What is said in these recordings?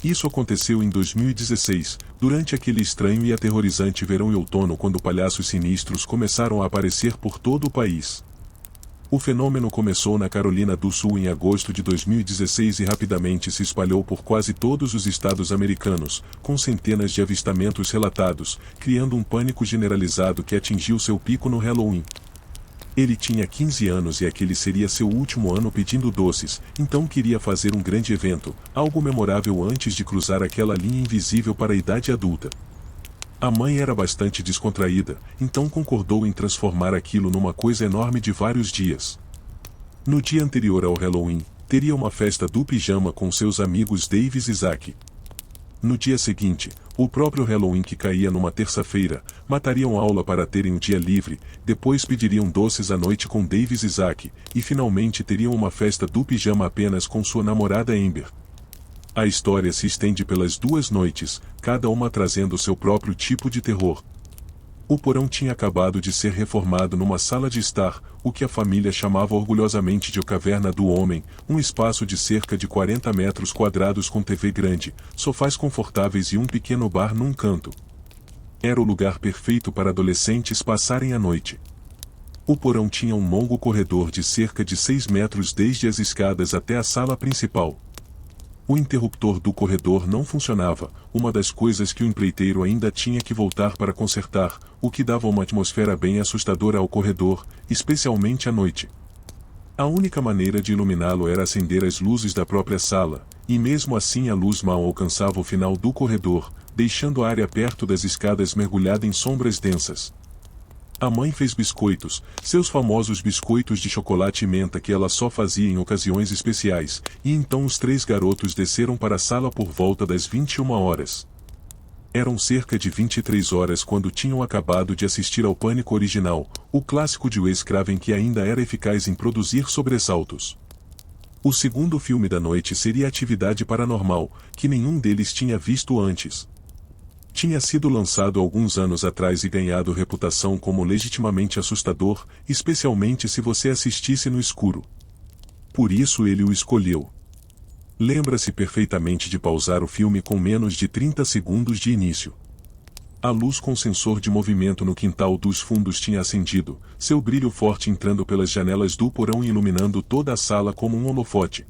Isso aconteceu em 2016, durante aquele estranho e aterrorizante verão e outono quando palhaços sinistros começaram a aparecer por todo o país. O fenômeno começou na Carolina do Sul em agosto de 2016 e rapidamente se espalhou por quase todos os estados americanos, com centenas de avistamentos relatados, criando um pânico generalizado que atingiu seu pico no Halloween. Ele tinha 15 anos e aquele seria seu último ano pedindo doces, então queria fazer um grande evento, algo memorável antes de cruzar aquela linha invisível para a idade adulta. A mãe era bastante descontraída, então concordou em transformar aquilo numa coisa enorme de vários dias. No dia anterior ao Halloween, teria uma festa do pijama com seus amigos Davis e Zack. No dia seguinte, o próprio Halloween que caía numa terça-feira, matariam aula para terem um dia livre, depois pediriam doces à noite com Davis e Zack, e finalmente teriam uma festa do pijama apenas com sua namorada Amber. A história se estende pelas 2 noites, cada uma trazendo seu próprio tipo de terror. O porão tinha acabado de ser reformado numa sala de estar, o que a família chamava orgulhosamente de Caverna do Homem, um espaço de cerca de 40 metros quadrados com TV grande, sofás confortáveis e um pequeno bar num canto. Era o lugar perfeito para adolescentes passarem a noite. O porão tinha um longo corredor de cerca de 6 metros desde as escadas até a sala principal. O interruptor do corredor não funcionava, uma das coisas que o empreiteiro ainda tinha que voltar para consertar, o que dava uma atmosfera bem assustadora ao corredor, especialmente à noite. A única maneira de iluminá-lo era acender as luzes da própria sala, e mesmo assim a luz mal alcançava o final do corredor, deixando a área perto das escadas mergulhada em sombras densas. A mãe fez biscoitos, seus famosos biscoitos de chocolate e menta que ela só fazia em ocasiões especiais, e então os 3 garotos desceram para a sala por volta das 21 horas. Eram cerca de 23 horas quando tinham acabado de assistir ao Pânico original, o clássico de Wes Craven que ainda era eficaz em produzir sobressaltos. O segundo filme da noite seria Atividade Paranormal, que nenhum deles tinha visto antes. Tinha sido lançado alguns anos atrás e ganhado reputação como legitimamente assustador, especialmente se você assistisse no escuro. Por isso ele o escolheu. Lembra-se perfeitamente de pausar o filme com menos de 30 segundos de início. A luz com sensor de movimento no quintal dos fundos tinha acendido, seu brilho forte entrando pelas janelas do porão e iluminando toda a sala como um holofote.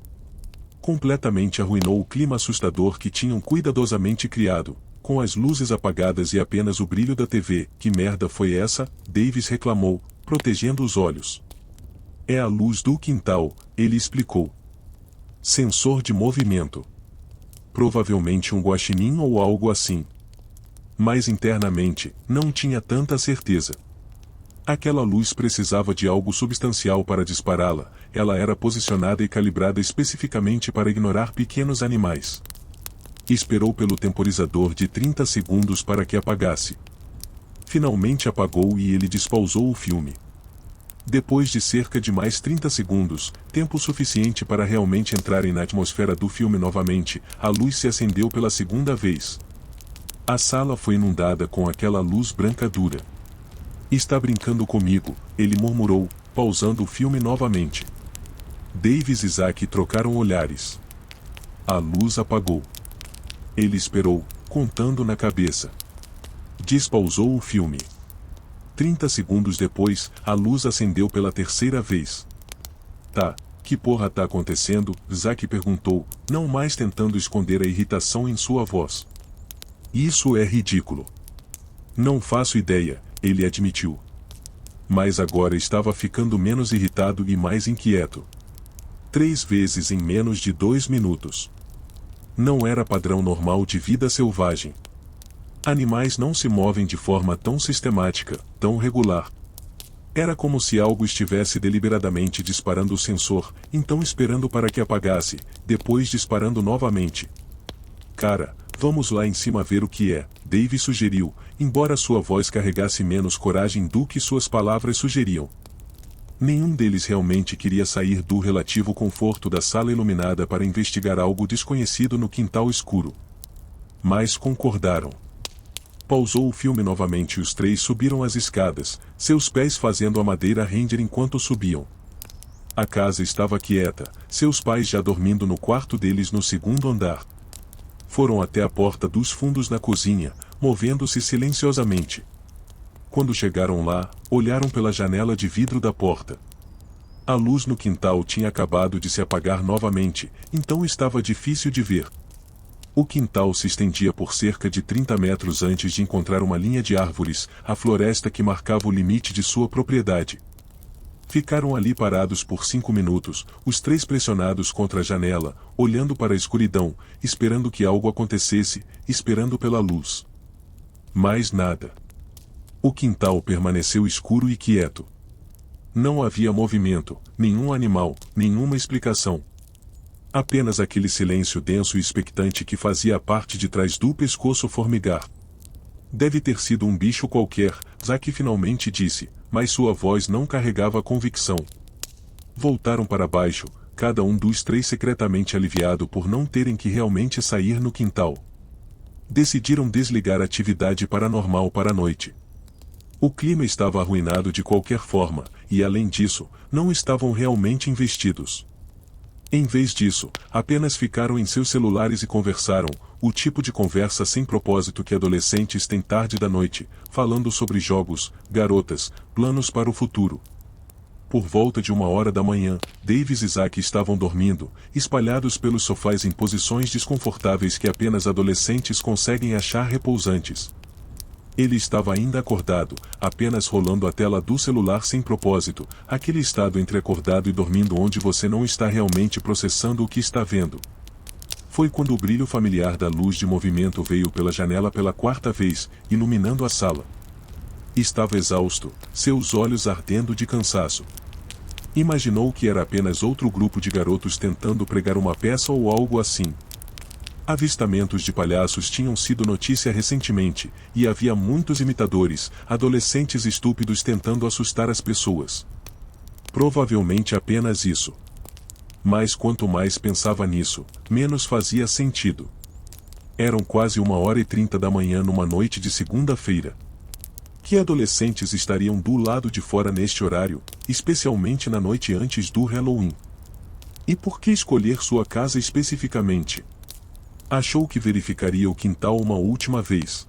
Completamente arruinou o clima assustador que tinham cuidadosamente criado. Com as luzes apagadas e apenas o brilho da TV, que merda foi essa? Davis reclamou, protegendo os olhos. É a luz do quintal, ele explicou. Sensor de movimento. Provavelmente um guaxinim ou algo assim. Mas internamente, não tinha tanta certeza. Aquela luz precisava de algo substancial para dispará-la, ela era posicionada e calibrada especificamente para ignorar pequenos animais. Esperou pelo temporizador de 30 segundos para que apagasse. Finalmente apagou e ele despausou o filme. Depois de cerca de mais 30 segundos, tempo suficiente para realmente entrarem na atmosfera do filme novamente, a luz se acendeu pela segunda vez. A sala foi inundada com aquela luz branca dura. Está brincando comigo, ele murmurou, pausando o filme novamente. Davis e Zack trocaram olhares. A luz apagou. Ele esperou, contando na cabeça. Despausou o filme. 30 segundos depois, a luz acendeu pela terceira vez. Tá, que porra tá acontecendo? Zack perguntou, não mais tentando esconder a irritação em sua voz. Isso é ridículo. Não faço ideia, ele admitiu. Mas agora estava ficando menos irritado e mais inquieto. 3 vezes em menos de 2 minutos. Não era padrão normal de vida selvagem. Animais não se movem de forma tão sistemática, tão regular. Era como se algo estivesse deliberadamente disparando o sensor, então esperando para que apagasse, depois disparando novamente. Cara, vamos lá em cima ver o que é, Dave sugeriu, embora sua voz carregasse menos coragem do que suas palavras sugeriam. Nenhum deles realmente queria sair do relativo conforto da sala iluminada para investigar algo desconhecido no quintal escuro. Mas concordaram. Pausou o filme novamente e os 3 subiram as escadas, seus pés fazendo a madeira render enquanto subiam. A casa estava quieta, seus pais já dormindo no quarto deles no segundo andar. Foram até a porta dos fundos na cozinha, movendo-se silenciosamente. Quando chegaram lá, olharam pela janela de vidro da porta. A luz no quintal tinha acabado de se apagar novamente, então estava difícil de ver. O quintal se estendia por cerca de 30 metros antes de encontrar uma linha de árvores, a floresta que marcava o limite de sua propriedade. Ficaram ali parados por 5 minutos, os três pressionados contra a janela, olhando para a escuridão, esperando que algo acontecesse, esperando pela luz. Mais nada. O quintal permaneceu escuro e quieto. Não havia movimento, nenhum animal, nenhuma explicação. Apenas aquele silêncio denso e expectante que fazia a parte de trás do pescoço formigar. Deve ter sido um bicho qualquer, Zack finalmente disse, mas sua voz não carregava convicção. Voltaram para baixo, cada um dos três secretamente aliviado por não terem que realmente sair no quintal. Decidiram desligar a atividade paranormal para a noite. O clima estava arruinado de qualquer forma, e além disso, não estavam realmente investidos. Em vez disso, apenas ficaram em seus celulares e conversaram, o tipo de conversa sem propósito que adolescentes têm tarde da noite, falando sobre jogos, garotas, planos para o futuro. Por volta de 1h da manhã, Davis e Zack estavam dormindo, espalhados pelos sofás em posições desconfortáveis que apenas adolescentes conseguem achar repousantes. Ele estava ainda acordado, apenas rolando a tela do celular sem propósito, aquele estado entre acordado e dormindo onde você não está realmente processando o que está vendo. Foi quando o brilho familiar da luz de movimento veio pela janela pela quarta vez, iluminando a sala. Estava exausto, seus olhos ardendo de cansaço. Imaginou que era apenas outro grupo de garotos tentando pregar uma peça ou algo assim. Avistamentos de palhaços tinham sido notícia recentemente, e havia muitos imitadores, adolescentes estúpidos tentando assustar as pessoas. Provavelmente apenas isso. Mas quanto mais pensava nisso, menos fazia sentido. Eram quase 1h30 da manhã numa noite de segunda-feira. Que adolescentes estariam do lado de fora neste horário, especialmente na noite antes do Halloween? E por que escolher sua casa especificamente? Achou que verificaria o quintal uma última vez.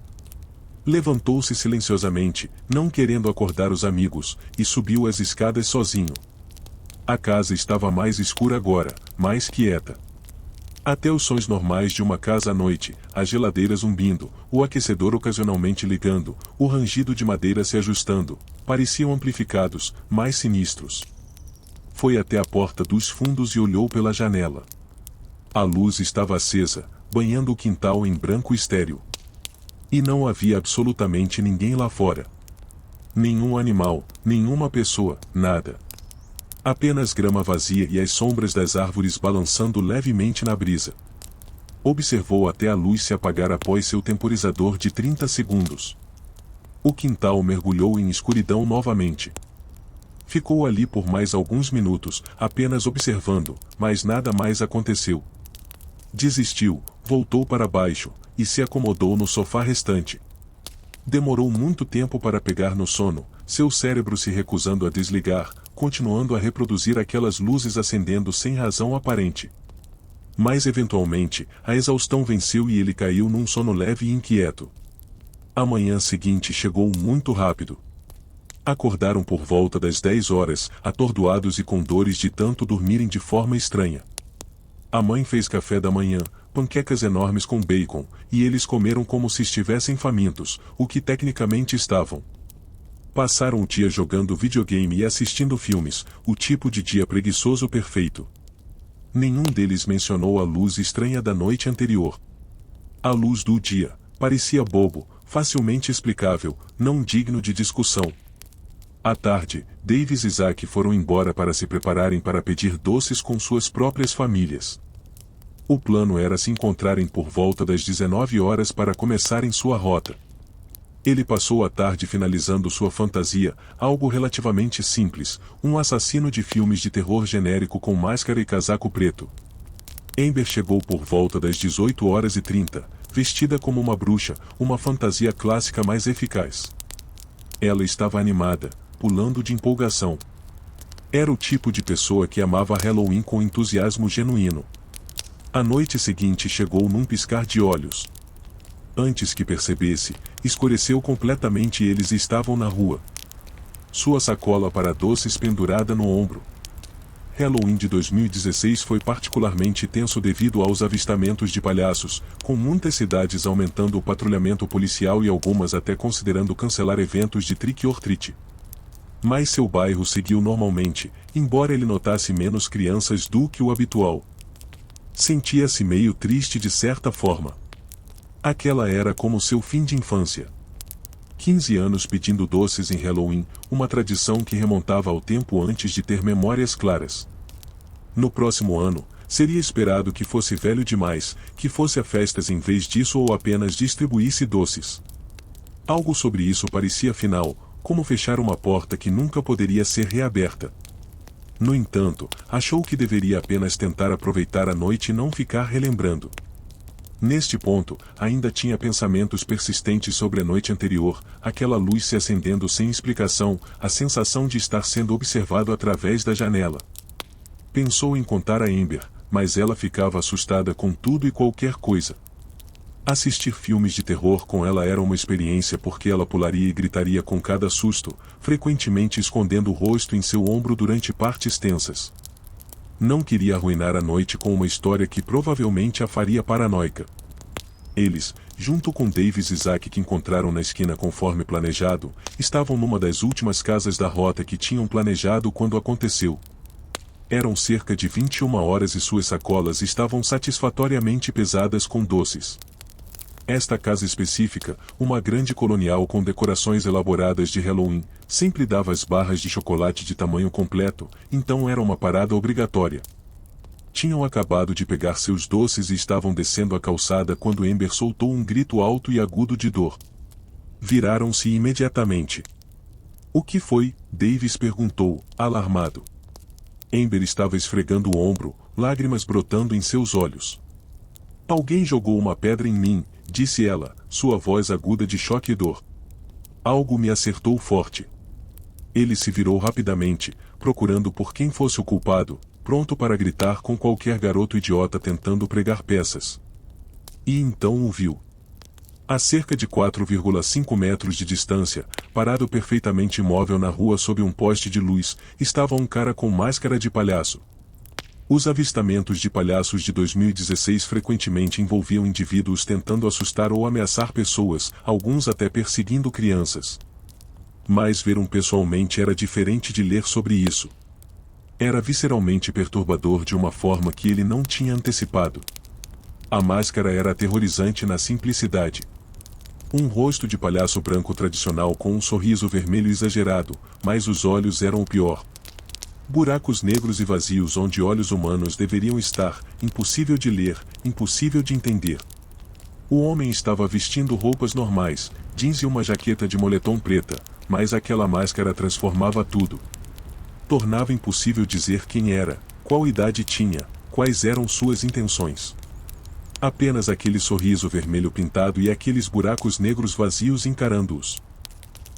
Levantou-se silenciosamente, não querendo acordar os amigos, e subiu as escadas sozinho. A casa estava mais escura agora, mais quieta. Até os sons normais de uma casa à noite, a geladeira zumbindo, o aquecedor ocasionalmente ligando, o rangido de madeira se ajustando, pareciam amplificados, mais sinistros. Foi até a porta dos fundos e olhou pela janela. A luz estava acesa, banhando o quintal em branco estéril. E não havia absolutamente ninguém lá fora. Nenhum animal, nenhuma pessoa, nada. Apenas grama vazia e as sombras das árvores balançando levemente na brisa. Observou até a luz se apagar após seu temporizador de 30 segundos. O quintal mergulhou em escuridão novamente. Ficou ali por mais alguns minutos, apenas observando, mas nada mais aconteceu. Desistiu, voltou para baixo, e se acomodou no sofá restante. Demorou muito tempo para pegar no sono, seu cérebro se recusando a desligar, continuando a reproduzir aquelas luzes acendendo sem razão aparente. Mas eventualmente, a exaustão venceu e ele caiu num sono leve e inquieto. A manhã seguinte chegou muito rápido. Acordaram por volta das 10 horas, atordoados e com dores de tanto dormirem de forma estranha. A mãe fez café da manhã, panquecas enormes com bacon, e eles comeram como se estivessem famintos, o que tecnicamente estavam. Passaram o dia jogando videogame e assistindo filmes, o tipo de dia preguiçoso perfeito. Nenhum deles mencionou a luz estranha da noite anterior. A luz do dia parecia bobo, facilmente explicável, não digno de discussão. À tarde, Davis e Zack foram embora para se prepararem para pedir doces com suas próprias famílias. O plano era se encontrarem por volta das 19 horas para começarem sua rota. Ele passou a tarde finalizando sua fantasia, algo relativamente simples, um assassino de filmes de terror genérico com máscara e casaco preto. Amber chegou por volta das 18h30, vestida como uma bruxa, uma fantasia clássica mais eficaz. Ela estava animada, pulando de empolgação. Era o tipo de pessoa que amava Halloween com entusiasmo genuíno. A noite seguinte chegou num piscar de olhos. Antes que percebesse, escureceu completamente e eles estavam na rua. Sua sacola para doces pendurada no ombro. Halloween de 2016 foi particularmente tenso devido aos avistamentos de palhaços, com muitas cidades aumentando o patrulhamento policial e algumas até considerando cancelar eventos de trick or treat. Mas seu bairro seguiu normalmente, embora ele notasse menos crianças do que o habitual. Sentia-se meio triste de certa forma. Aquela era como seu fim de infância. 15 anos pedindo doces em Halloween, uma tradição que remontava ao tempo antes de ter memórias claras. No próximo ano, seria esperado que fosse velho demais, que fosse a festas em vez disso ou apenas distribuísse doces. Algo sobre isso parecia afinal, como fechar uma porta que nunca poderia ser reaberta. No entanto, achou que deveria apenas tentar aproveitar a noite e não ficar relembrando. Neste ponto, ainda tinha pensamentos persistentes sobre a noite anterior, aquela luz se acendendo sem explicação, a sensação de estar sendo observado através da janela. Pensou em contar a Amber, mas ela ficava assustada com tudo e qualquer coisa. Assistir filmes de terror com ela era uma experiência porque ela pularia e gritaria com cada susto, frequentemente escondendo o rosto em seu ombro durante partes tensas. Não queria arruinar a noite com uma história que provavelmente a faria paranoica. Eles, junto com Davis e Zack que encontraram na esquina conforme planejado, estavam numa das últimas casas da rota que tinham planejado quando aconteceu. Eram cerca de 21 horas e suas sacolas estavam satisfatoriamente pesadas com doces. Esta casa específica, uma grande colonial com decorações elaboradas de Halloween, sempre dava as barras de chocolate de tamanho completo, então era uma parada obrigatória. Tinham acabado de pegar seus doces e estavam descendo a calçada quando Amber soltou um grito alto e agudo de dor. Viraram-se imediatamente. O que foi? Davis perguntou, alarmado. Amber estava esfregando o ombro, lágrimas brotando em seus olhos. Alguém jogou uma pedra em mim, disse ela, sua voz aguda de choque e dor. Algo me acertou forte. Ele se virou rapidamente, procurando por quem fosse o culpado, pronto para gritar com qualquer garoto idiota tentando pregar peças. E então o viu. A cerca de 4,5 metros de distância, parado perfeitamente imóvel na rua sob um poste de luz, estava um cara com máscara de palhaço. Os avistamentos de palhaços de 2016 frequentemente envolviam indivíduos tentando assustar ou ameaçar pessoas, alguns até perseguindo crianças. Mas ver pessoalmente era diferente de ler sobre isso. Era visceralmente perturbador de uma forma que ele não tinha antecipado. A máscara era aterrorizante na simplicidade. Um rosto de palhaço branco tradicional com um sorriso vermelho exagerado, mas os olhos eram o pior. Buracos negros e vazios onde olhos humanos deveriam estar, impossível de ler, impossível de entender. O homem estava vestindo roupas normais, jeans e uma jaqueta de moletom preta, mas aquela máscara transformava tudo. Tornava impossível dizer quem era, qual idade tinha, quais eram suas intenções. Apenas aquele sorriso vermelho pintado e aqueles buracos negros vazios encarando-os.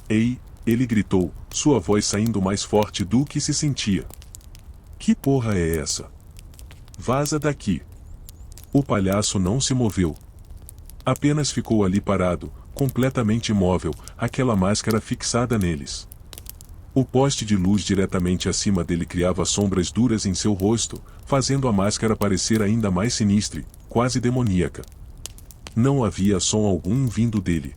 Ei! Ele gritou, sua voz saindo mais forte do que se sentia. Que porra é essa? Vaza daqui. O palhaço não se moveu. Apenas ficou ali parado, completamente imóvel, aquela máscara fixada neles. O poste de luz diretamente acima dele criava sombras duras em seu rosto, fazendo a máscara parecer ainda mais sinistra, quase demoníaca. Não havia som algum vindo dele.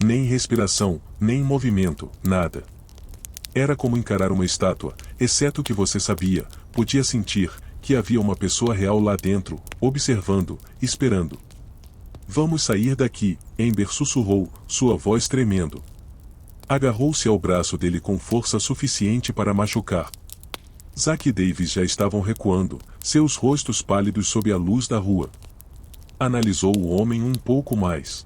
Nem respiração, nem movimento, nada. Era como encarar uma estátua, exceto que você sabia, podia sentir, que havia uma pessoa real lá dentro, observando, esperando. Vamos sair daqui, Amber sussurrou, sua voz tremendo. Agarrou-se ao braço dele com força suficiente para machucar. Zack e Davis já estavam recuando, seus rostos pálidos sob a luz da rua. Analisou o homem um pouco mais.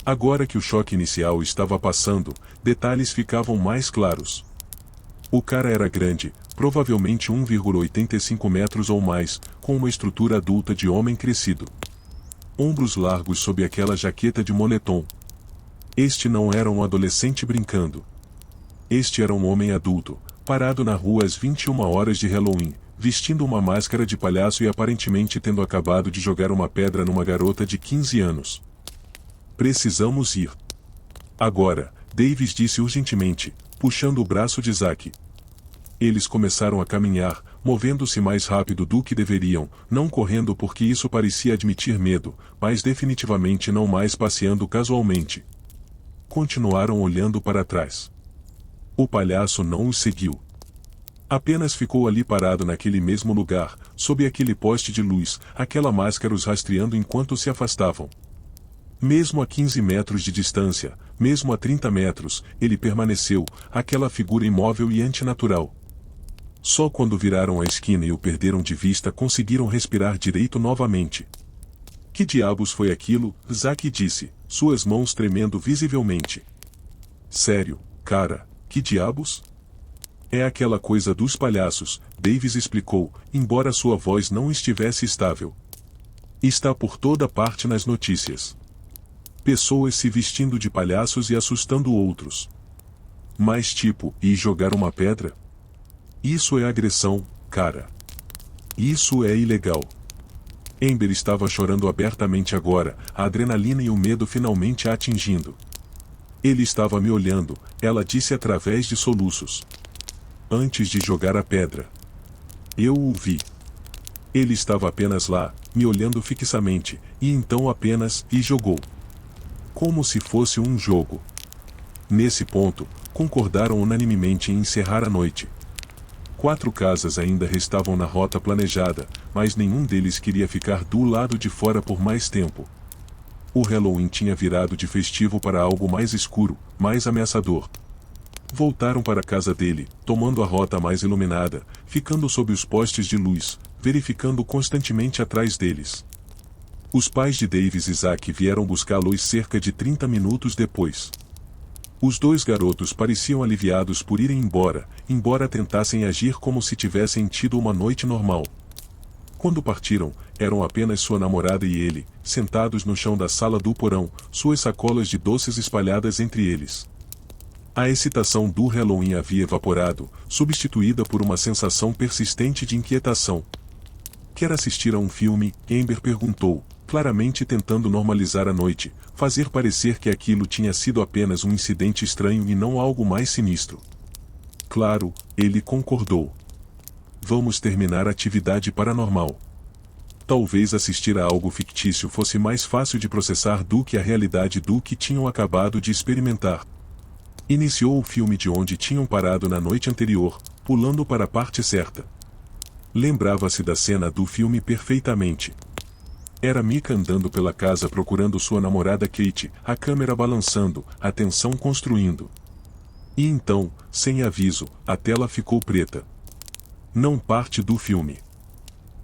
Agora que o choque inicial estava passando, detalhes ficavam mais claros. O cara era grande, provavelmente 1,85 metros ou mais, com uma estrutura adulta de homem crescido. Ombros largos sob aquela jaqueta de moletom. Este não era um adolescente brincando. Este era um homem adulto, parado na rua às 21 horas de Halloween, vestindo uma máscara de palhaço e aparentemente tendo acabado de jogar uma pedra numa garota de 15 anos. Precisamos ir. Agora, Davis disse urgentemente, puxando o braço de Zack. Eles começaram a caminhar, movendo-se mais rápido do que deveriam, não correndo porque isso parecia admitir medo, mas definitivamente não mais passeando casualmente. Continuaram olhando para trás. O palhaço não os seguiu. Apenas ficou ali parado naquele mesmo lugar, sob aquele poste de luz, aquela máscara os rastreando enquanto se afastavam. Mesmo a 15 metros de distância, mesmo a 30 metros, ele permaneceu, aquela figura imóvel e antinatural. Só quando viraram a esquina e o perderam de vista conseguiram respirar direito novamente. Que diabos foi aquilo? Zack disse, suas mãos tremendo visivelmente. Sério, cara, que diabos? É aquela coisa dos palhaços, Davis explicou, embora sua voz não estivesse estável. Está por toda parte nas notícias. Pessoas se vestindo de palhaços e assustando outros. Mas tipo, e jogar uma pedra? Isso é agressão, cara. Isso é ilegal. Amber estava chorando abertamente agora, a adrenalina e o medo finalmente a atingindo. Ele estava me olhando, ela disse através de soluços. Antes de jogar a pedra. Eu o vi. Ele estava apenas lá, me olhando fixamente, e então apenas, e jogou. Como se fosse um jogo. Nesse ponto, concordaram unanimemente em encerrar a noite. 4 casas ainda restavam na rota planejada, mas nenhum deles queria ficar do lado de fora por mais tempo. O Halloween tinha virado de festivo para algo mais escuro, mais ameaçador. Voltaram para a casa dele, tomando a rota mais iluminada, ficando sob os postes de luz, verificando constantemente atrás deles. Os pais de Davis e Zack vieram buscá-los cerca de 30 minutos depois. Os 2 garotos pareciam aliviados por irem embora tentassem agir como se tivessem tido uma noite normal. Quando partiram, eram apenas sua namorada e ele, sentados no chão da sala do porão, suas sacolas de doces espalhadas entre eles. A excitação do Halloween havia evaporado, substituída por uma sensação persistente de inquietação. Quer assistir a um filme? Amber perguntou, claramente tentando normalizar a noite, fazer parecer que aquilo tinha sido apenas um incidente estranho e não algo mais sinistro. Claro, ele concordou. Vamos terminar a atividade paranormal. Talvez assistir a algo fictício fosse mais fácil de processar do que a realidade do que tinham acabado de experimentar. Iniciou o filme de onde tinham parado na noite anterior, pulando para a parte certa. Lembrava-se da cena do filme perfeitamente. Era Micah andando pela casa procurando sua namorada Kate, a câmera balançando, a tensão construindo. E então, sem aviso, a tela ficou preta. Não parte do filme.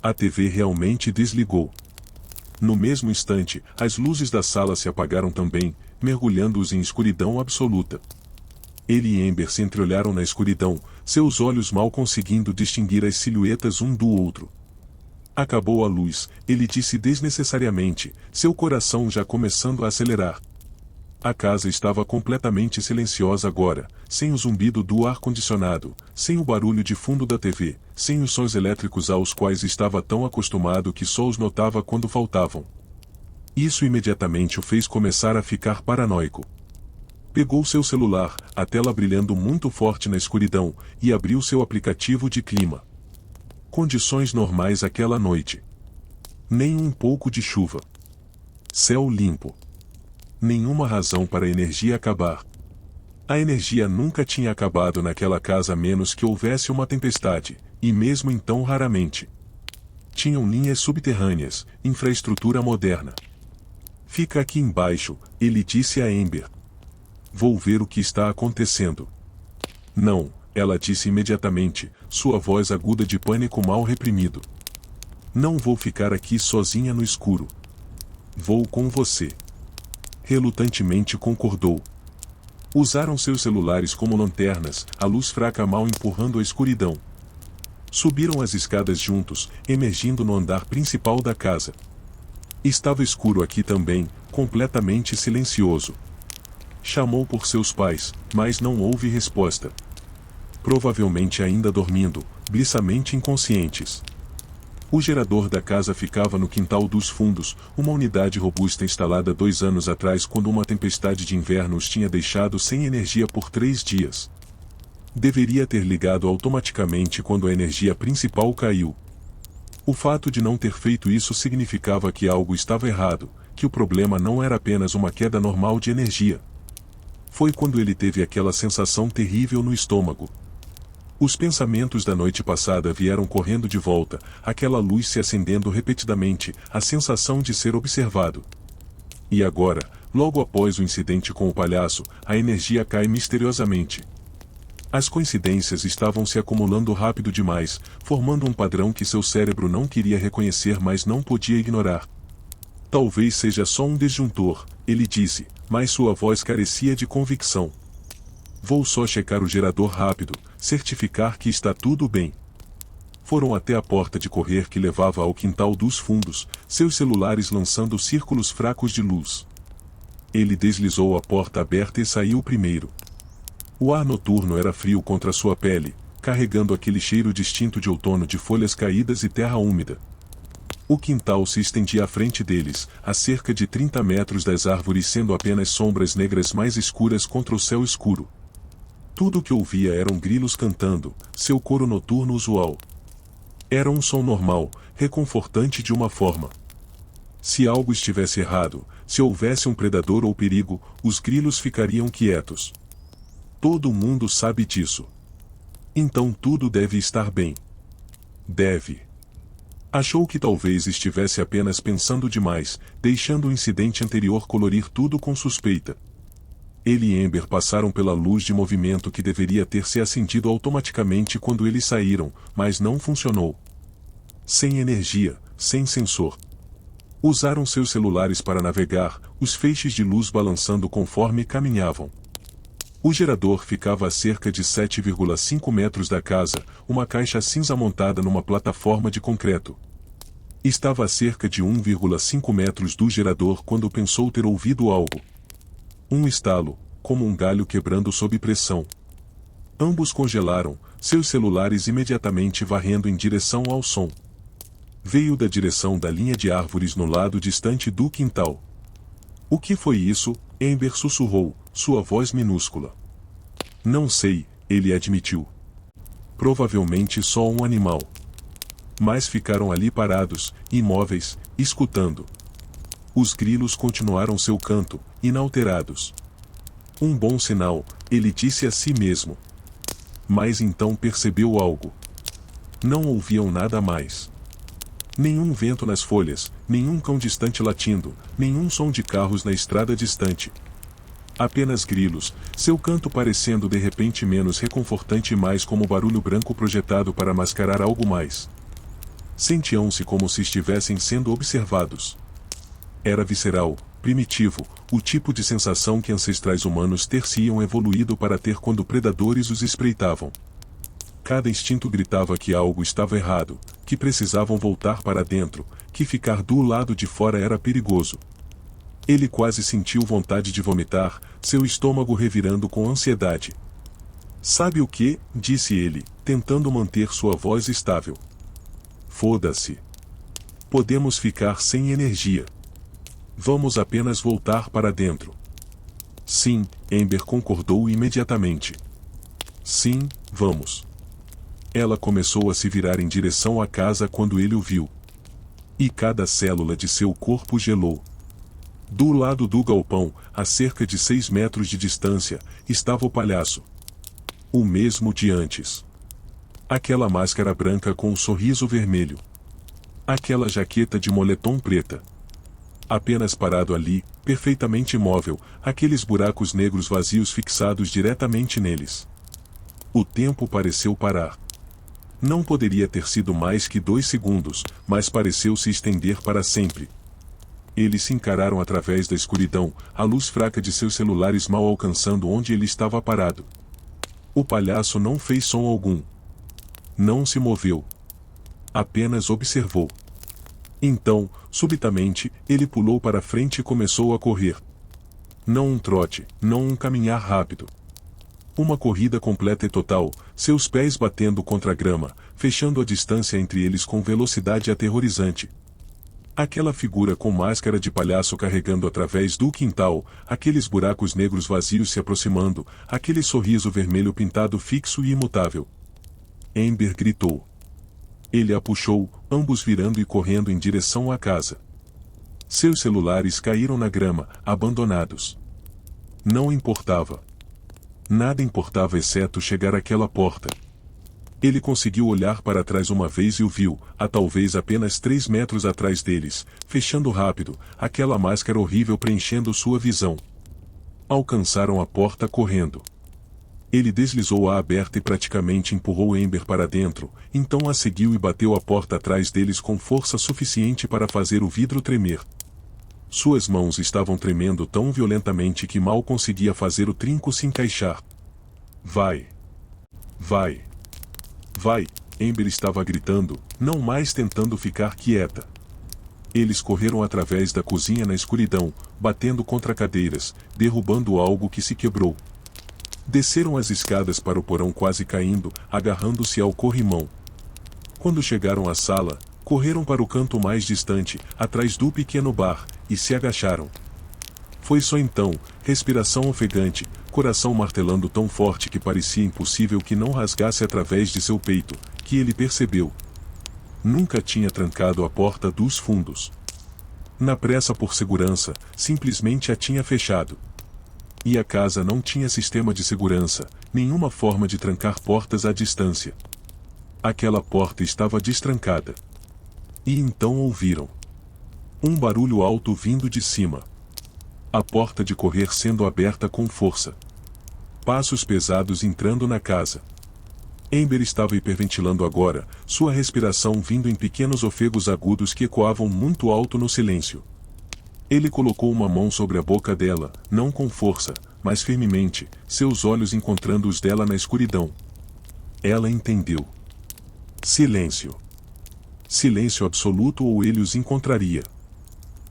A TV realmente desligou. No mesmo instante, as luzes da sala se apagaram também, mergulhando-os em escuridão absoluta. Ele e Amber se entreolharam na escuridão, seus olhos mal conseguindo distinguir as silhuetas um do outro. Acabou a luz, ele disse desnecessariamente, seu coração já começando a acelerar. A casa estava completamente silenciosa agora, sem o zumbido do ar-condicionado, sem o barulho de fundo da TV, sem os sons elétricos aos quais estava tão acostumado que só os notava quando faltavam. Isso imediatamente o fez começar a ficar paranoico. Pegou seu celular, a tela brilhando muito forte na escuridão, e abriu seu aplicativo de clima. Condições normais aquela noite. Nem um pouco de chuva. Céu limpo. Nenhuma razão para a energia acabar. A energia nunca tinha acabado naquela casa a menos que houvesse uma tempestade, e mesmo então raramente. Tinham linhas subterrâneas, infraestrutura moderna. Fica aqui embaixo, ele disse a Amber. Vou ver o que está acontecendo. Não, ela disse imediatamente, sua voz aguda de pânico mal reprimido. Não vou ficar aqui sozinha no escuro. Vou com você. Relutantemente concordou. Usaram seus celulares como lanternas, a luz fraca mal empurrando a escuridão. Subiram as escadas juntos, emergindo no andar principal da casa. Estava escuro aqui também, completamente silencioso. Chamou por seus pais, mas não houve resposta. Provavelmente ainda dormindo, bliçamente inconscientes. O gerador da casa ficava no quintal dos fundos, uma unidade robusta instalada 2 anos atrás quando uma tempestade de inverno os tinha deixado sem energia por 3 dias. Deveria ter ligado automaticamente quando a energia principal caiu. O fato de não ter feito isso significava que algo estava errado, que o problema não era apenas uma queda normal de energia. Foi quando ele teve aquela sensação terrível no estômago. Os pensamentos da noite passada vieram correndo de volta, aquela luz se acendendo repetidamente, a sensação de ser observado. E agora, logo após o incidente com o palhaço, a energia cai misteriosamente. As coincidências estavam se acumulando rápido demais, formando um padrão que seu cérebro não queria reconhecer mas não podia ignorar. Talvez seja só um disjuntor, ele disse, mas sua voz carecia de convicção. Vou só checar o gerador rápido, certificar que está tudo bem. Foram até a porta de correr que levava ao quintal dos fundos, seus celulares lançando círculos fracos de luz. Ele deslizou a porta aberta e saiu primeiro. O ar noturno era frio contra sua pele, carregando aquele cheiro distinto de outono de folhas caídas e terra úmida. O quintal se estendia à frente deles, a cerca de 30 metros das árvores sendo apenas sombras negras mais escuras contra o céu escuro. Tudo o que ouvia eram grilos cantando, seu coro noturno usual. Era um som normal, reconfortante de uma forma. Se algo estivesse errado, se houvesse um predador ou perigo, os grilos ficariam quietos. Todo mundo sabe disso. Então tudo deve estar bem. Deve. Achou que talvez estivesse apenas pensando demais, deixando o incidente anterior colorir tudo com suspeita. Ele e Amber passaram pela luz de movimento que deveria ter se acendido automaticamente quando eles saíram, mas não funcionou. Sem energia, sem sensor. Usaram seus celulares para navegar, os feixes de luz balançando conforme caminhavam. O gerador ficava a cerca de 7,5 metros da casa, uma caixa cinza montada numa plataforma de concreto. Estava a cerca de 1,5 metros do gerador quando pensou ter ouvido algo. Um estalo, como um galho quebrando sob pressão. Ambos congelaram, seus celulares imediatamente varrendo em direção ao som. Veio da direção da linha de árvores no lado distante do quintal. O que foi isso? Amber sussurrou, sua voz minúscula. Não sei, ele admitiu. Provavelmente só um animal. Mas ficaram ali parados, imóveis, escutando. Os grilos continuaram seu canto, inalterados. Um bom sinal, ele disse a si mesmo. Mas então percebeu algo. Não ouviam nada mais. Nenhum vento nas folhas, nenhum cão distante latindo, nenhum som de carros na estrada distante. Apenas grilos, seu canto parecendo de repente menos reconfortante e mais como barulho branco projetado para mascarar algo mais. Sentiam-se como se estivessem sendo observados. Era visceral, primitivo, o tipo de sensação que ancestrais humanos ter-se-iam evoluído para ter quando predadores os espreitavam. Cada instinto gritava que algo estava errado, que precisavam voltar para dentro, que ficar do lado de fora era perigoso. Ele quase sentiu vontade de vomitar, seu estômago revirando com ansiedade. Sabe o que? Disse ele, tentando manter sua voz estável. Foda-se. Podemos ficar sem energia. Vamos apenas voltar para dentro. Sim, Amber concordou imediatamente. Sim, vamos. Ela começou a se virar em direção à casa quando ele o viu. E cada célula de seu corpo gelou. Do lado do galpão, a cerca de 6 metros de distância, estava o palhaço. O mesmo de antes. Aquela máscara branca com um sorriso vermelho. Aquela jaqueta de moletom preta. Apenas parado ali, perfeitamente imóvel, aqueles buracos negros vazios fixados diretamente neles. O tempo pareceu parar. Não poderia ter sido mais que 2 segundos, mas pareceu se estender para sempre. Eles se encararam através da escuridão, a luz fraca de seus celulares mal alcançando onde ele estava parado. O palhaço não fez som algum. Não se moveu. Apenas observou. Então, subitamente, ele pulou para frente e começou a correr. Não um trote, não um caminhar rápido. Uma corrida completa e total, seus pés batendo contra a grama, fechando a distância entre eles com velocidade aterrorizante. Aquela figura com máscara de palhaço carregando através do quintal, aqueles buracos negros vazios se aproximando, aquele sorriso vermelho pintado fixo e imutável. Amber gritou. Ele a puxou, ambos virando e correndo em direção à casa. Seus celulares caíram na grama, abandonados. Não importava. Nada importava exceto chegar àquela porta. Ele conseguiu olhar para trás uma vez e o viu, a talvez apenas 3 metros atrás deles, fechando rápido, aquela máscara horrível preenchendo sua visão. Alcançaram a porta correndo. Ele deslizou-a aberta e praticamente empurrou Amber para dentro, então a seguiu e bateu a porta atrás deles com força suficiente para fazer o vidro tremer. Suas mãos estavam tremendo tão violentamente que mal conseguia fazer o trinco se encaixar. Vai! Vai! Vai! Amber estava gritando, não mais tentando ficar quieta. Eles correram através da cozinha na escuridão, batendo contra cadeiras, derrubando algo que se quebrou. Desceram as escadas para o porão quase caindo, agarrando-se ao corrimão. Quando chegaram à sala, correram para o canto mais distante, atrás do pequeno bar, e se agacharam. Foi só então, respiração ofegante, coração martelando tão forte que parecia impossível que não rasgasse através de seu peito, que ele percebeu. Nunca tinha trancado a porta dos fundos. Na pressa por segurança, simplesmente a tinha fechado. E a casa não tinha sistema de segurança, nenhuma forma de trancar portas à distância. Aquela porta estava destrancada. E então ouviram um barulho alto vindo de cima. A porta de correr sendo aberta com força. Passos pesados entrando na casa. Amber estava hiperventilando agora, sua respiração vindo em pequenos ofegos agudos que ecoavam muito alto no silêncio. Ele colocou uma mão sobre a boca dela, não com força, mas firmemente, seus olhos encontrando os dela na escuridão. Ela entendeu. Silêncio. Silêncio absoluto ou ele os encontraria.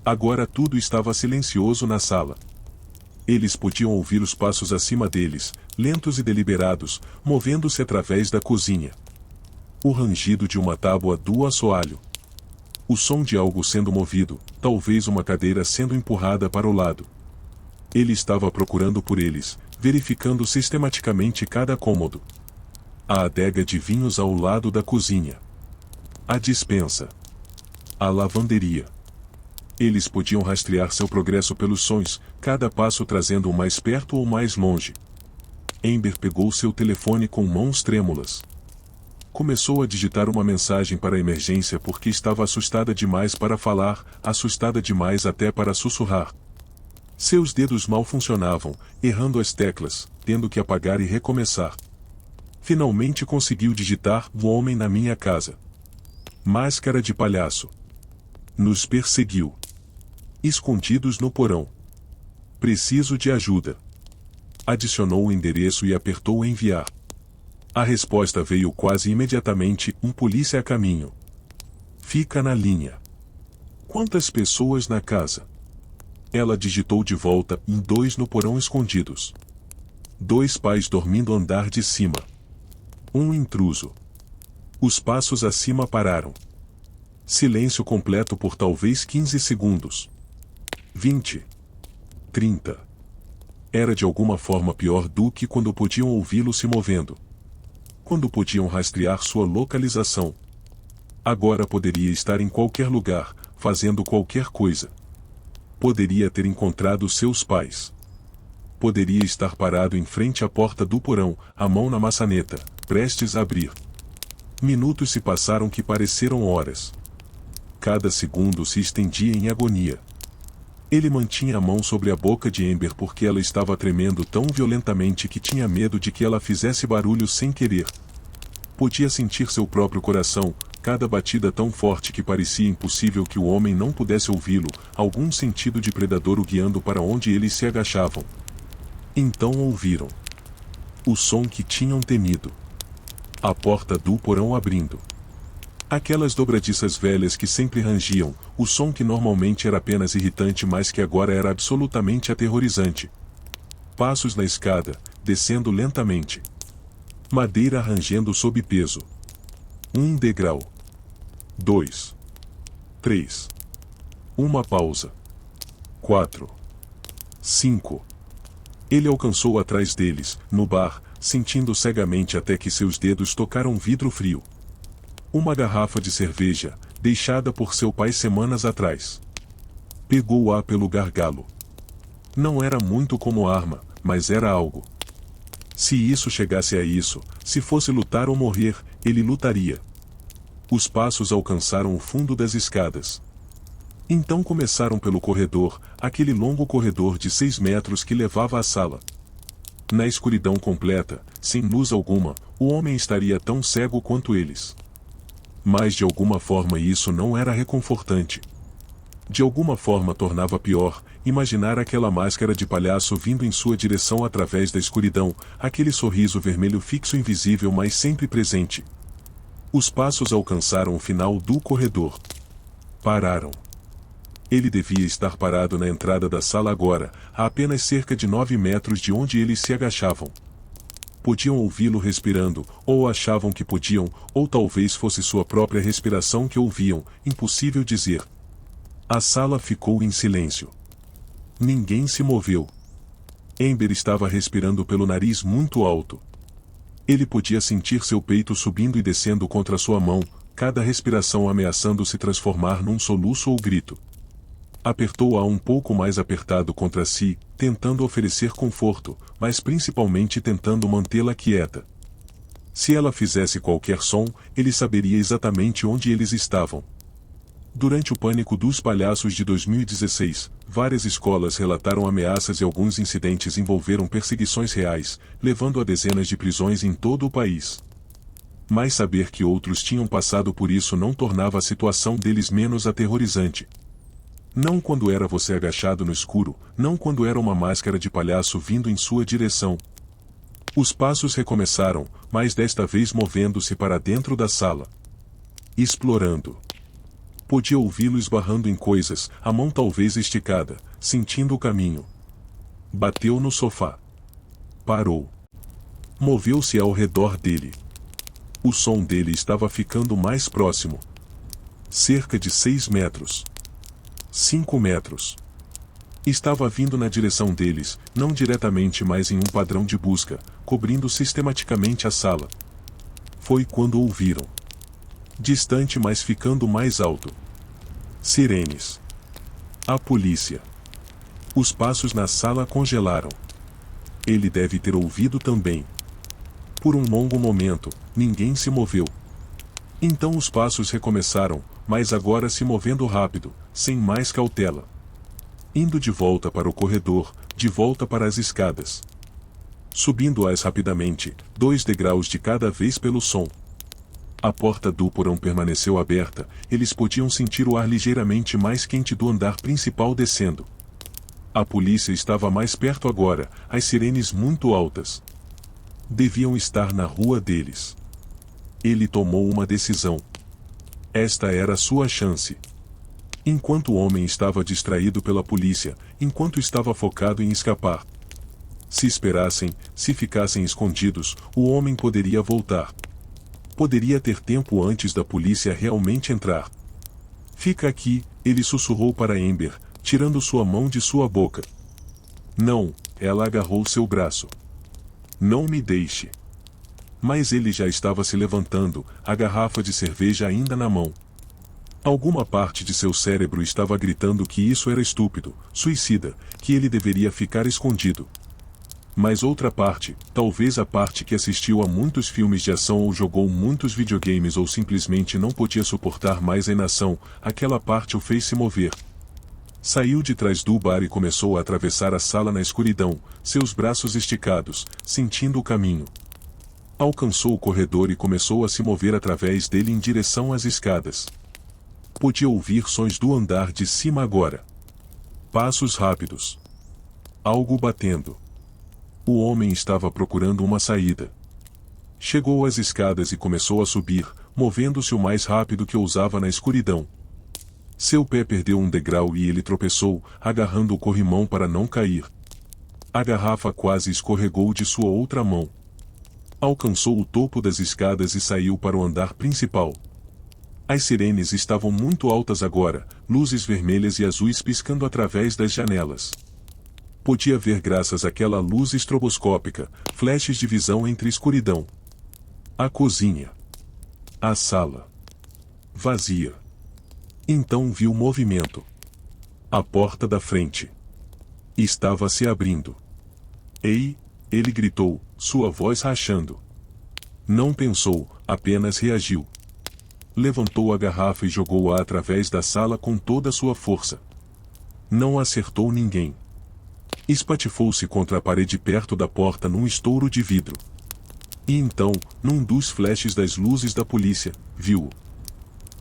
Agora tudo estava silencioso na sala. Eles podiam ouvir os passos acima deles, lentos e deliberados, movendo-se através da cozinha. O rangido de uma tábua do assoalho. O som de algo sendo movido, talvez uma cadeira sendo empurrada para o lado. Ele estava procurando por eles, verificando sistematicamente cada cômodo. A adega de vinhos ao lado da cozinha. A despensa. A lavanderia. Eles podiam rastrear seu progresso pelos sons, cada passo trazendo-o mais perto ou mais longe. Amber pegou seu telefone com mãos trêmulas. Começou a digitar uma mensagem para a emergência porque estava assustada demais para falar, assustada demais até para sussurrar. Seus dedos mal funcionavam, errando as teclas, tendo que apagar e recomeçar. Finalmente conseguiu digitar: "O homem na minha casa. Máscara de palhaço. Nos perseguiu. Escondidos no porão. Preciso de ajuda." Adicionou o endereço e apertou enviar. A resposta veio quase imediatamente: "Um polícia a caminho. Fica na linha." Quantas pessoas na casa? Ela digitou de volta: 2 no porão escondidos. 2 pais dormindo andar de cima. Um intruso. Os passos acima pararam. Silêncio completo por talvez 15 segundos. 20. 30. Era de alguma forma pior do que quando podiam ouvi-lo se movendo. Quando podiam rastrear sua localização. Agora poderia estar em qualquer lugar, fazendo qualquer coisa. Poderia ter encontrado seus pais. Poderia estar parado em frente à porta do porão, a mão na maçaneta, prestes a abrir. Minutos se passaram que pareceram horas. Cada segundo se estendia em agonia. Ele mantinha a mão sobre a boca de Amber porque ela estava tremendo tão violentamente que tinha medo de que ela fizesse barulho sem querer. Podia sentir seu próprio coração, cada batida tão forte que parecia impossível que o homem não pudesse ouvi-lo, algum sentido de predador o guiando para onde eles se agachavam. Então ouviram o som que tinham temido. A porta do porão abrindo. Aquelas dobradiças velhas que sempre rangiam, o som que normalmente era apenas irritante mas que agora era absolutamente aterrorizante. Passos na escada, descendo lentamente. Madeira rangendo sob peso. Um degrau. 2. 3. Uma pausa. 4. 5. Ele alcançou atrás deles, no bar, sentindo cegamente até que seus dedos tocaram vidro frio. Uma garrafa de cerveja, deixada por seu pai semanas atrás. Pegou-a pelo gargalo. Não era muito como arma, mas era algo. Se isso chegasse a isso, se fosse lutar ou morrer, ele lutaria. Os passos alcançaram o fundo das escadas. Então começaram pelo corredor, aquele longo corredor de 6 metros que levava à sala. Na escuridão completa, sem luz alguma, o homem estaria tão cego quanto eles. Mas de alguma forma isso não era reconfortante. De alguma forma tornava pior, imaginar aquela máscara de palhaço vindo em sua direção através da escuridão, aquele sorriso vermelho fixo invisível mas sempre presente. Os passos alcançaram o final do corredor. Pararam. Ele devia estar parado na entrada da sala agora, a apenas cerca de 9 metros de onde eles se agachavam. Podiam ouvi-lo respirando, ou achavam que podiam, ou talvez fosse sua própria respiração que ouviam, impossível dizer. A sala ficou em silêncio. Ninguém se moveu. Amber estava respirando pelo nariz muito alto. Ele podia sentir seu peito subindo e descendo contra sua mão, cada respiração ameaçando se transformar num soluço ou grito. Apertou-a um pouco mais apertado contra si, tentando oferecer conforto, mas principalmente tentando mantê-la quieta. Se ela fizesse qualquer som, ele saberia exatamente onde eles estavam. Durante o pânico dos palhaços de 2016, várias escolas relataram ameaças e alguns incidentes envolveram perseguições reais, levando a dezenas de prisões em todo o país. Mas saber que outros tinham passado por isso não tornava a situação deles menos aterrorizante. Não quando era você agachado no escuro, não quando era uma máscara de palhaço vindo em sua direção. Os passos recomeçaram, mas desta vez movendo-se para dentro da sala. Explorando. Podia ouvi-lo esbarrando em coisas, a mão talvez esticada, sentindo o caminho. Bateu no sofá. Parou. Moveu-se ao redor dele. O som dele estava ficando mais próximo. Cerca de 6 metros. 5 metros. Estava vindo na direção deles, não diretamente mas em um padrão de busca, cobrindo sistematicamente a sala. Foi quando ouviram. Distante mas ficando mais alto. Sirenes. A polícia. Os passos na sala congelaram. Ele deve ter ouvido também. Por um longo momento, ninguém se moveu. Então os passos recomeçaram, mas agora se movendo rápido, sem mais cautela. Indo de volta para o corredor, de volta para as escadas. Subindo-as rapidamente, 2 degraus de cada vez pelo som. A porta do porão permaneceu aberta, eles podiam sentir o ar ligeiramente mais quente do andar principal descendo. A polícia estava mais perto agora, as sirenes muito altas. Deviam estar na rua deles. Ele tomou uma decisão. Esta era sua chance. Enquanto o homem estava distraído pela polícia, enquanto estava focado em escapar. Se esperassem, se ficassem escondidos, o homem poderia voltar. Poderia ter tempo antes da polícia realmente entrar. Fica aqui, ele sussurrou para Amber, tirando sua mão de sua boca. Não, ela agarrou seu braço. Não me deixe. Mas ele já estava se levantando, a garrafa de cerveja ainda na mão. Alguma parte de seu cérebro estava gritando que isso era estúpido, suicida, que ele deveria ficar escondido. Mas outra parte, talvez a parte que assistiu a muitos filmes de ação ou jogou muitos videogames ou simplesmente não podia suportar mais a inação, aquela parte o fez se mover. Saiu de trás do bar e começou a atravessar a sala na escuridão, seus braços esticados, sentindo o caminho. Alcançou o corredor e começou a se mover através dele em direção às escadas. Podia ouvir sons do andar de cima agora. Passos rápidos. Algo batendo. O homem estava procurando uma saída. Chegou às escadas e começou a subir, movendo-se o mais rápido que ousava na escuridão. Seu pé perdeu um degrau e ele tropeçou, agarrando o corrimão para não cair. A garrafa quase escorregou de sua outra mão. Alcançou o topo das escadas e saiu para o andar principal. As sirenes estavam muito altas agora, luzes vermelhas e azuis piscando através das janelas. Podia ver graças àquela luz estroboscópica, flashes de visão entre escuridão. A cozinha. A sala. Vazia. Então viu movimento. A porta da frente estava se abrindo. Ei! Ele gritou, sua voz rachando. Não pensou, apenas reagiu. Levantou a garrafa e jogou-a através da sala com toda a sua força. Não acertou ninguém. Espatifou-se contra a parede perto da porta num estouro de vidro. E então, num dos flashes das luzes da polícia, viu-o.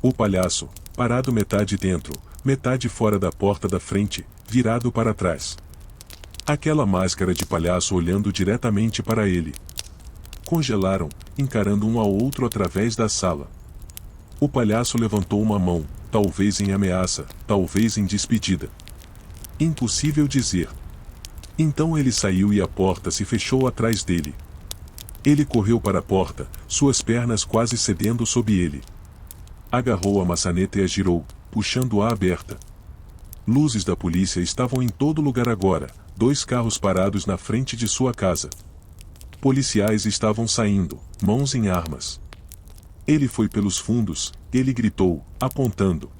O palhaço, parado metade dentro, metade fora da porta da frente, virado para trás. Aquela máscara de palhaço olhando diretamente para ele. Congelaram, encarando um ao outro através da sala. O palhaço levantou uma mão, talvez em ameaça, talvez em despedida. Impossível dizer. Então ele saiu e a porta se fechou atrás dele. Ele correu para a porta, suas pernas quase cedendo sob ele. Agarrou a maçaneta e a girou, puxando-a aberta. Luzes da polícia estavam em todo lugar agora, 2 carros parados na frente de sua casa. Policiais estavam saindo, mãos em armas. Ele foi pelos fundos, ele gritou, apontando.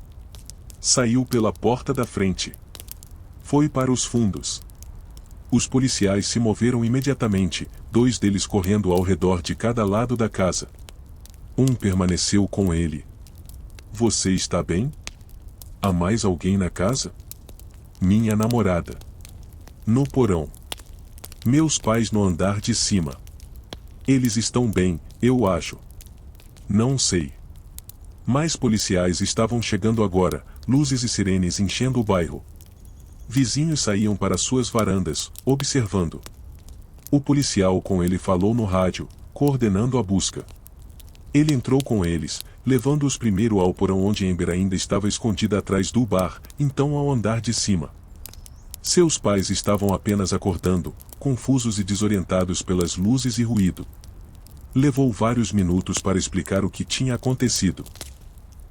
Saiu pela porta da frente. Foi para os fundos. Os policiais se moveram imediatamente, 2 deles correndo ao redor de cada lado da casa. Um permaneceu com ele. Você está bem? Há mais alguém na casa? Minha namorada. No porão. Meus pais no andar de cima. Eles estão bem, eu acho. Não sei. Mais policiais estavam chegando agora, luzes e sirenes enchendo o bairro. Vizinhos saíam para suas varandas, observando. O policial com ele falou no rádio, coordenando a busca. Ele entrou com eles, levando-os primeiro ao porão onde Amber ainda estava escondida atrás do bar, então ao andar de cima. Seus pais estavam apenas acordando, confusos e desorientados pelas luzes e ruído. Levou vários minutos para explicar o que tinha acontecido.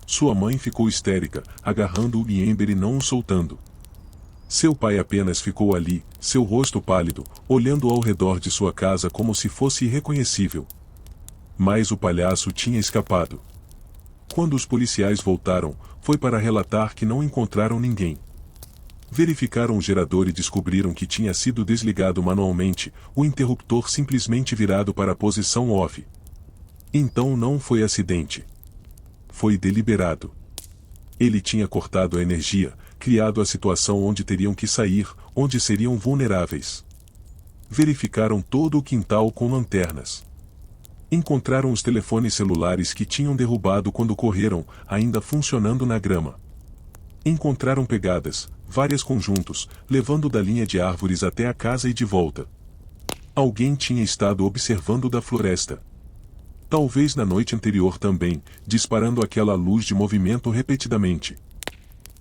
Sua mãe ficou histérica, agarrando-o e Amber e não o soltando. Seu pai apenas ficou ali, seu rosto pálido, olhando ao redor de sua casa como se fosse irreconhecível. Mas o palhaço tinha escapado. Quando os policiais voltaram, foi para relatar que não encontraram ninguém. Verificaram o gerador e descobriram que tinha sido desligado manualmente, o interruptor simplesmente virado para a posição off. Então não foi acidente. Foi deliberado. Ele tinha cortado a energia, criado a situação onde teriam que sair, onde seriam vulneráveis. Verificaram todo o quintal com lanternas. Encontraram os telefones celulares que tinham derrubado quando correram, ainda funcionando na grama. Encontraram pegadas, vários conjuntos, levando da linha de árvores até a casa e de volta. Alguém tinha estado observando da floresta. Talvez na noite anterior também, disparando aquela luz de movimento repetidamente.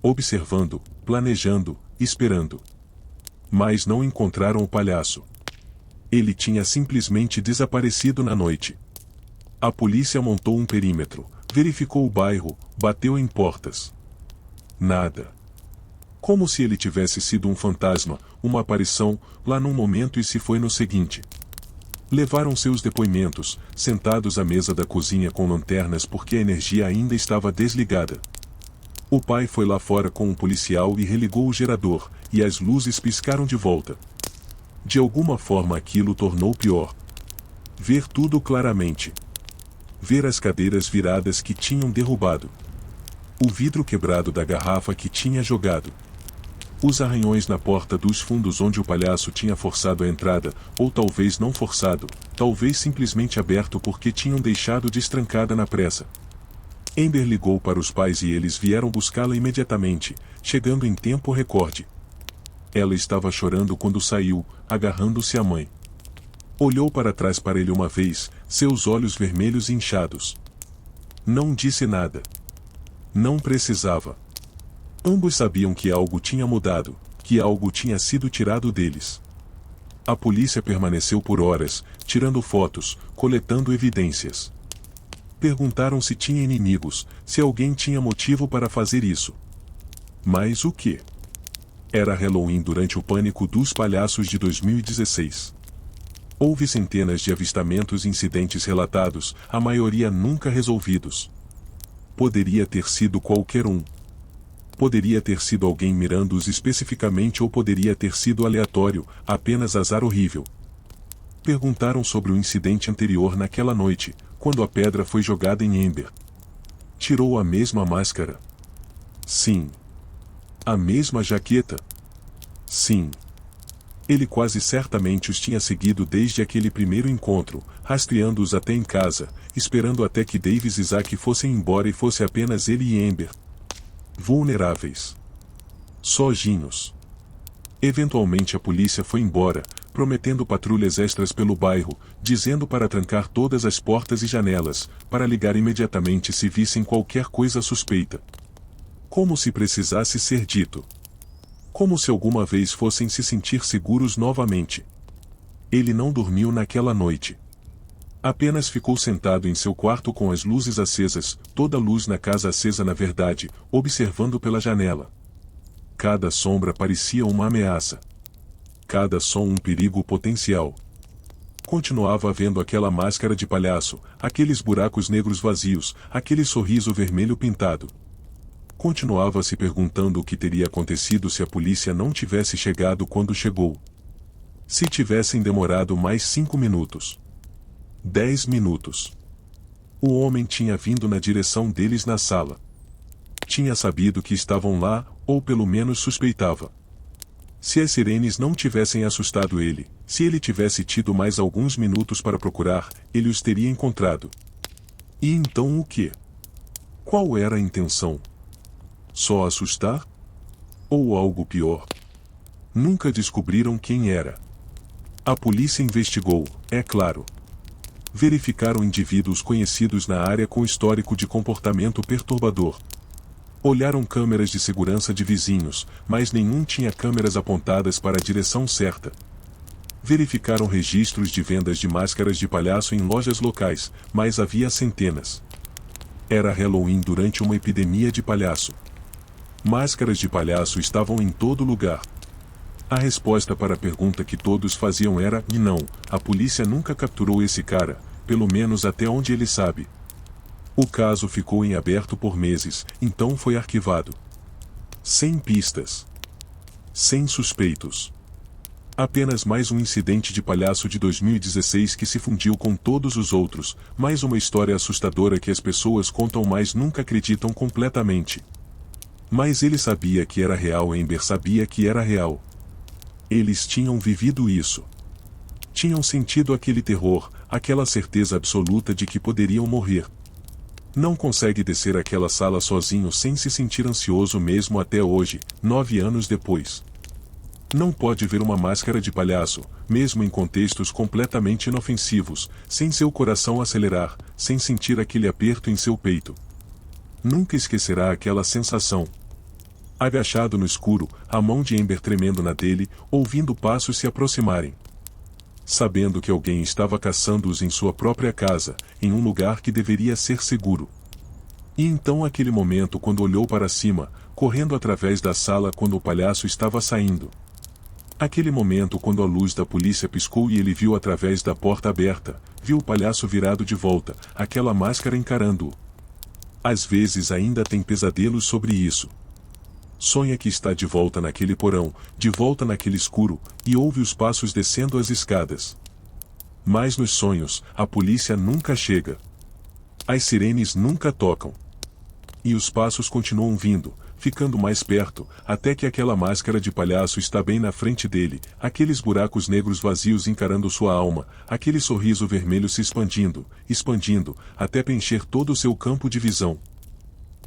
Observando, planejando, esperando. Mas não encontraram o palhaço. Ele tinha simplesmente desaparecido na noite. A polícia montou um perímetro, verificou o bairro, bateu em portas. Nada. Como se ele tivesse sido um fantasma, uma aparição, lá num momento e se foi no seguinte. Levaram seus depoimentos, sentados à mesa da cozinha com lanternas porque a energia ainda estava desligada. O pai foi lá fora com um policial e religou o gerador, e as luzes piscaram de volta. De alguma forma aquilo tornou pior. Ver tudo claramente. Ver as cadeiras viradas que tinham derrubado. O vidro quebrado da garrafa que tinha jogado. Os arranhões na porta dos fundos onde o palhaço tinha forçado a entrada, ou talvez não forçado, talvez simplesmente aberto porque tinham deixado destrancada na pressa. Amber ligou para os pais e eles vieram buscá-la imediatamente, chegando em tempo recorde. Ela estava chorando quando saiu, agarrando-se à mãe. Olhou para trás para ele uma vez, seus olhos vermelhos e inchados. Não disse nada. Não precisava. Ambos sabiam que algo tinha mudado, que algo tinha sido tirado deles. A polícia permaneceu por horas, tirando fotos, coletando evidências. Perguntaram se tinha inimigos, se alguém tinha motivo para fazer isso. Mas o quê? Era Halloween durante o pânico dos palhaços de 2016. Houve centenas de avistamentos e incidentes relatados, a maioria nunca resolvidos. Poderia ter sido qualquer um. Poderia ter sido alguém mirando-os especificamente ou poderia ter sido aleatório, apenas azar horrível. Perguntaram sobre o incidente anterior naquela noite, quando a pedra foi jogada em Amber. Tirou a mesma máscara? Sim. A mesma jaqueta? Sim. Ele quase certamente os tinha seguido desde aquele primeiro encontro, rastreando-os até em casa, esperando até que Davis e Zack fossem embora e fosse apenas ele e Amber. Vulneráveis. Sozinhos. Eventualmente a polícia foi embora, prometendo patrulhas extras pelo bairro, dizendo para trancar todas as portas e janelas, para ligar imediatamente se vissem qualquer coisa suspeita. Como se precisasse ser dito. Como se alguma vez fossem se sentir seguros novamente. Ele não dormiu naquela noite. Apenas ficou sentado em seu quarto com as luzes acesas, toda a luz na casa acesa na verdade, observando pela janela. Cada sombra parecia uma ameaça. Cada som um perigo potencial. Continuava vendo aquela máscara de palhaço, aqueles buracos negros vazios, aquele sorriso vermelho pintado. Continuava se perguntando o que teria acontecido se a polícia não tivesse chegado quando chegou. Se tivessem demorado mais 5 minutos. 10 minutos. O homem tinha vindo na direção deles na sala. Tinha sabido que estavam lá, ou pelo menos suspeitava. Se as sirenes não tivessem assustado ele, se ele tivesse tido mais alguns minutos para procurar, ele os teria encontrado. E então o quê? Qual era a intenção? Só assustar? Ou algo pior? Nunca descobriram quem era. A polícia investigou, é claro. Verificaram indivíduos conhecidos na área com histórico de comportamento perturbador. Olharam câmeras de segurança de vizinhos, mas nenhum tinha câmeras apontadas para a direção certa. Verificaram registros de vendas de máscaras de palhaço em lojas locais, mas havia centenas. Era Halloween durante uma epidemia de palhaço. Máscaras de palhaço estavam em todo lugar. A resposta para a pergunta que todos faziam era: não, a polícia nunca capturou esse cara, pelo menos até onde ele sabe. O caso ficou em aberto por meses, então foi arquivado. Sem pistas. Sem suspeitos. Apenas mais um incidente de palhaço de 2016 que se fundiu com todos os outros, mais uma história assustadora que as pessoas contam mas nunca acreditam completamente. Mas ele sabia que era real, Amber sabia que era real. Eles tinham vivido isso. Tinham sentido aquele terror, aquela certeza absoluta de que poderiam morrer. Não consegue descer aquela sala sozinho sem se sentir ansioso mesmo até hoje, 9 anos depois. Não pode ver uma máscara de palhaço, mesmo em contextos completamente inofensivos, sem seu coração acelerar, sem sentir aquele aperto em seu peito. Nunca esquecerá aquela sensação. Agachado no escuro, a mão de Amber tremendo na dele, ouvindo passos se aproximarem. Sabendo que alguém estava caçando-os em sua própria casa, em um lugar que deveria ser seguro. E então aquele momento quando olhou para cima, correndo através da sala quando o palhaço estava saindo. Aquele momento quando a luz da polícia piscou e ele viu através da porta aberta, viu o palhaço virado de volta, aquela máscara encarando-o. Às vezes ainda tem pesadelos sobre isso. Sonha que está de volta naquele porão, de volta naquele escuro, e ouve os passos descendo as escadas. Mas nos sonhos, a polícia nunca chega. As sirenes nunca tocam. E os passos continuam vindo, ficando mais perto, até que aquela máscara de palhaço está bem na frente dele, aqueles buracos negros vazios encarando sua alma, aquele sorriso vermelho se expandindo, expandindo, até preencher todo o seu campo de visão.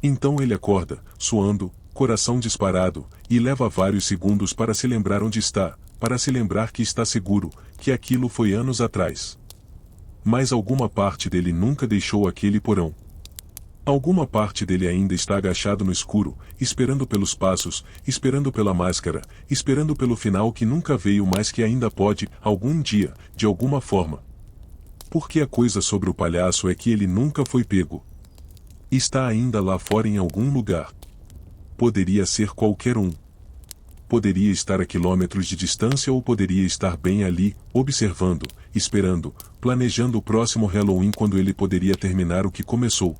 Então ele acorda, suando, coração disparado, e leva vários segundos para se lembrar onde está, para se lembrar que está seguro, que aquilo foi anos atrás. Mas alguma parte dele nunca deixou aquele porão. Alguma parte dele ainda está agachado no escuro, esperando pelos passos, esperando pela máscara, esperando pelo final que nunca veio mas que ainda pode, algum dia, de alguma forma. Porque a coisa sobre o palhaço é que ele nunca foi pego. Está ainda lá fora em algum lugar. Poderia ser qualquer um. Poderia estar a quilômetros de distância ou poderia estar bem ali, observando, esperando, planejando o próximo Halloween quando ele poderia terminar o que começou.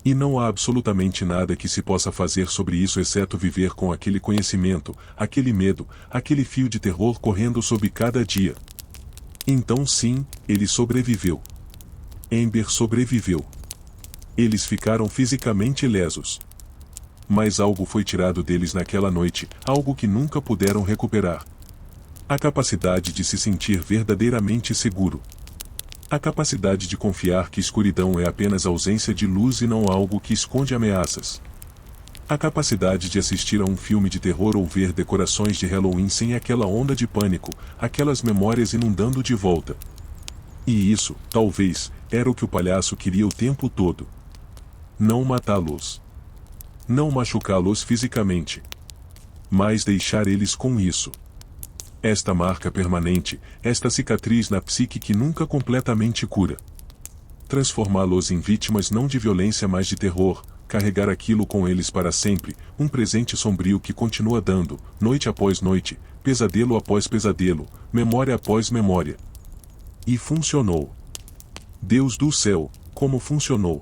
E não há absolutamente nada que se possa fazer sobre isso exceto viver com aquele conhecimento, aquele medo, aquele fio de terror correndo sob cada dia. Então sim, ele sobreviveu. Amber sobreviveu. Eles ficaram fisicamente ilesos. Mas algo foi tirado deles naquela noite, algo que nunca puderam recuperar. A capacidade de se sentir verdadeiramente seguro. A capacidade de confiar que escuridão é apenas ausência de luz e não algo que esconde ameaças. A capacidade de assistir a um filme de terror ou ver decorações de Halloween sem aquela onda de pânico, aquelas memórias inundando de volta. E isso, talvez, era o que o palhaço queria o tempo todo. Não matá-los. Não machucá-los fisicamente. Mas deixar eles com isso. Esta marca permanente, esta cicatriz na psique que nunca completamente cura. Transformá-los em vítimas não de violência mas de terror, carregar aquilo com eles para sempre, um presente sombrio que continua dando, noite após noite, pesadelo após pesadelo, memória após memória. E funcionou. Deus do céu, como funcionou!